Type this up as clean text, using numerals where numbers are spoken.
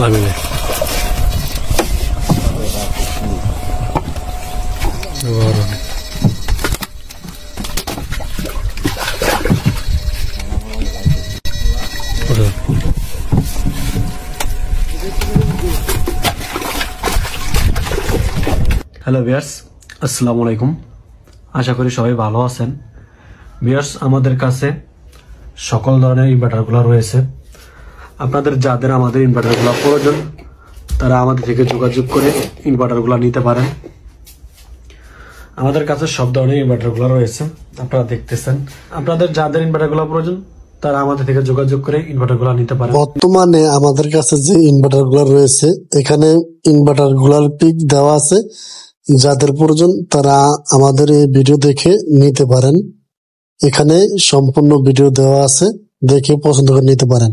Lamine hello viewers, আসসালামু আলাইকুম। আশা করি সবাই ভালো আছেন। ভিউয়ার্স, আমাদের কাছে সকল ধরনের ইনভার্টারগুলো রয়েছে। আপনাদের যাদের আমাদের ইনভার্টারগুলো প্রয়োজন তারা আমাদের থেকে যোগাযোগ করে ইনভার্টারগুলো নিতে পারেন। আমাদের কাছে সব ধরনের ইনভার্টারগুলো রয়েছে, আপনারা দেখতেছেন। আপনাদের যাদের ইনভার্টারগুলো প্রয়োজন তারা আমাদের থেকে যোগাযোগ করে ইনভার্টারগুলো নিতে পারেন। বর্তমানে আমাদের কাছে যে ইনভার্টারগুলো রয়েছে এখানে ইনভার্টারগুলোর পিক দেওয়া আছে, যাদের প্রয়োজন তারা আমাদের এই ভিডিও দেখে নিতে পারেন। এখানে সম্পূর্ণ ভিডিও দেওয়া আছে, দেখে পছন্দ করে নিতে পারেন।